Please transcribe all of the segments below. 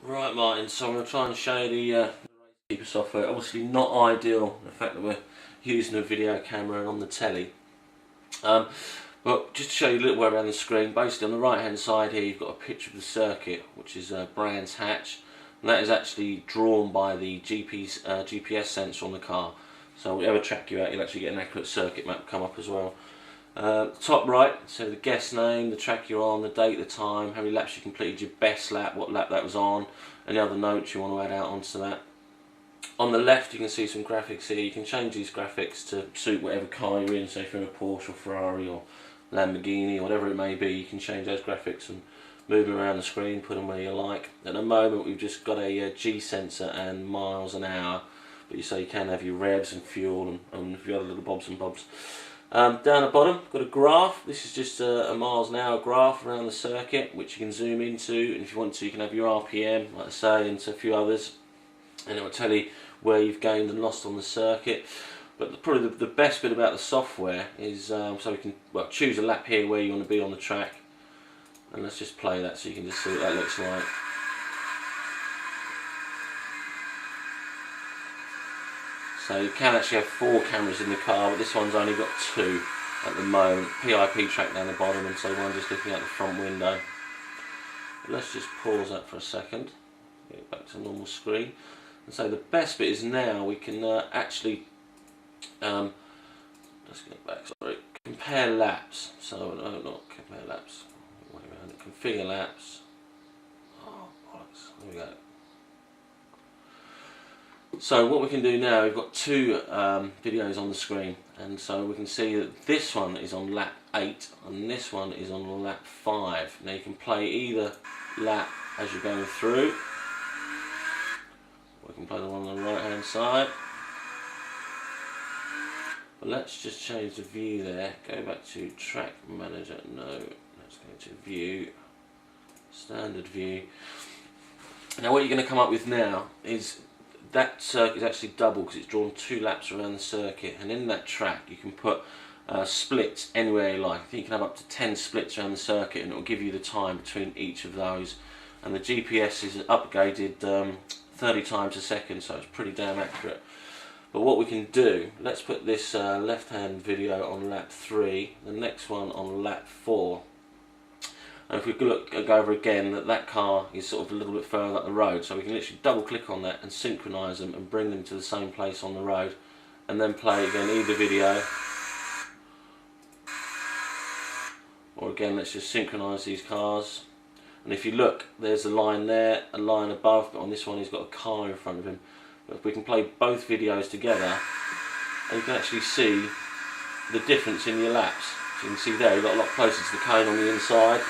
Right, Martin, so I'm going to try and show you the RaceKeeper software. Obviously not ideal, the fact that we're using a video camera and on the telly. But just to show you a little way around the screen, basically on the right hand side here you've got a picture of the circuit, which is Brands Hatch. And that is actually drawn by the GPS sensor on the car. So whatever track you're at, you'll actually get an accurate circuit map come up as well. Top right, so the guest name, the track you're on, the date, the time, how many laps you completed, your best lap, what lap that was on, any other notes you want to add out onto that. On the left you can see some graphics here. You can change these graphics to suit whatever car you're in, so if you're in a Porsche or Ferrari or Lamborghini or whatever it may be, you can change those graphics and move them around the screen, put them where you like. At the moment we've just got a G sensor and miles an hour, but you can have your revs and fuel and a few other little bobs and bobs. Down the bottom, got a graph. This is just a miles an hour graph around the circuit, which you can zoom into, and if you want to, you can have your RPM, like I say, and a few others, and it will tell you where you've gained and lost on the circuit. But probably the best bit about the software is so we can choose a lap here where you want to be on the track, and let's just play that so you can just see what that looks like. So you can actually have 4 cameras in the car, but this one's only got 2 at the moment. PIP track down the bottom, and so one just looking out the front window. But let's just pause that for a second, get it back to normal screen. And so the best bit is now we can actually, let's get back, sorry, compare laps. So, no, not compare laps, wait a minute, configure laps. Oh, bollocks, there we go. So what we can do now, we've got 2 videos on the screen, and so we can see that this one is on lap 8 and this one is on lap 5. Now you can play either lap as you're going through, or we can play the one on the right hand side. But let's just change the view there, go back to track manager, no, let's go to view, standard view. Now what you're going to come up with now is that circuit is actually double because it's drawn 2 laps around the circuit, and in that track you can put splits anywhere you like. I think you can have up to 10 splits around the circuit, and it will give you the time between each of those. And the GPS is upgraded 30 times a second, so it's pretty damn accurate. But what we can do, let's put this left hand video on lap 3, the next one on lap 4. And if we go over again, that car is sort of a little bit further up the road, so we can literally double click on that and synchronise them and bring them to the same place on the road, and then play again either video, or again let's just synchronise these cars. And if you look, there's a line there, a line above, but on this one he's got a car in front of him. But if we can play both videos together, and you can actually see the difference in your laps. So you can see there, you've got a lot closer to the cone on the inside.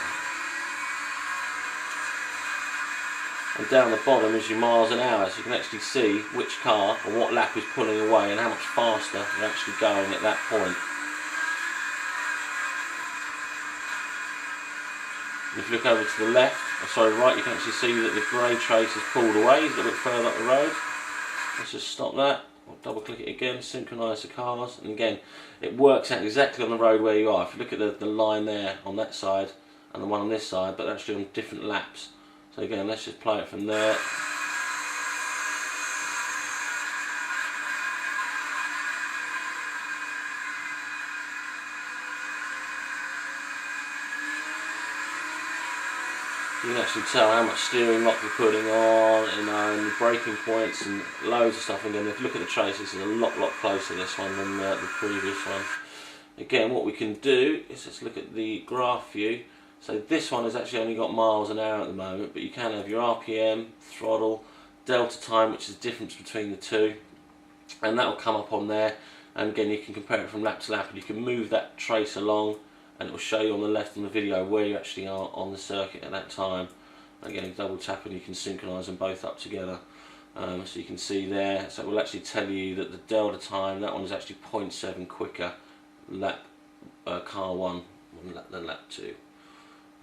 And down the bottom is your miles an hour, so you can actually see which car or what lap is pulling away and how much faster you're actually going at that point. And if you look over to the left, right, you can actually see that the grey trace has pulled away, it's a little bit further up the road. Let's just stop that, we'll double click it again, synchronise the cars, and again it works out exactly on the road where you are. If you look at the line there on that side and the one on this side, but they're actually on different laps. So again, let's just play it from there. You can actually tell how much steering lock you're putting on, and the braking points and loads of stuff. And then if you look at the traces, it's a lot closer this one than the previous one. Again, what we can do is let's look at the graph view. So this one has actually only got miles an hour at the moment, but you can have your RPM, throttle, delta time, which is the difference between the two, and that will come up on there. And again, you can compare it from lap to lap, and you can move that trace along, and it will show you on the left on the video where you actually are on the circuit at that time. Again, double tap and you can synchronise them both up together. So you can see there, so it will actually tell you that the delta time, that one is actually 0.7 quicker lap car 1 than lap 2.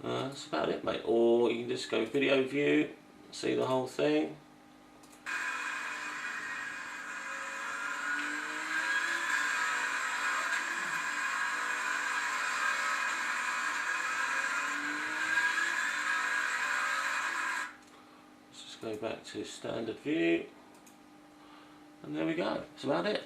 That's about it, mate. Or you can just go video view, see the whole thing. Let's go back to standard view, and there we go. That's about it.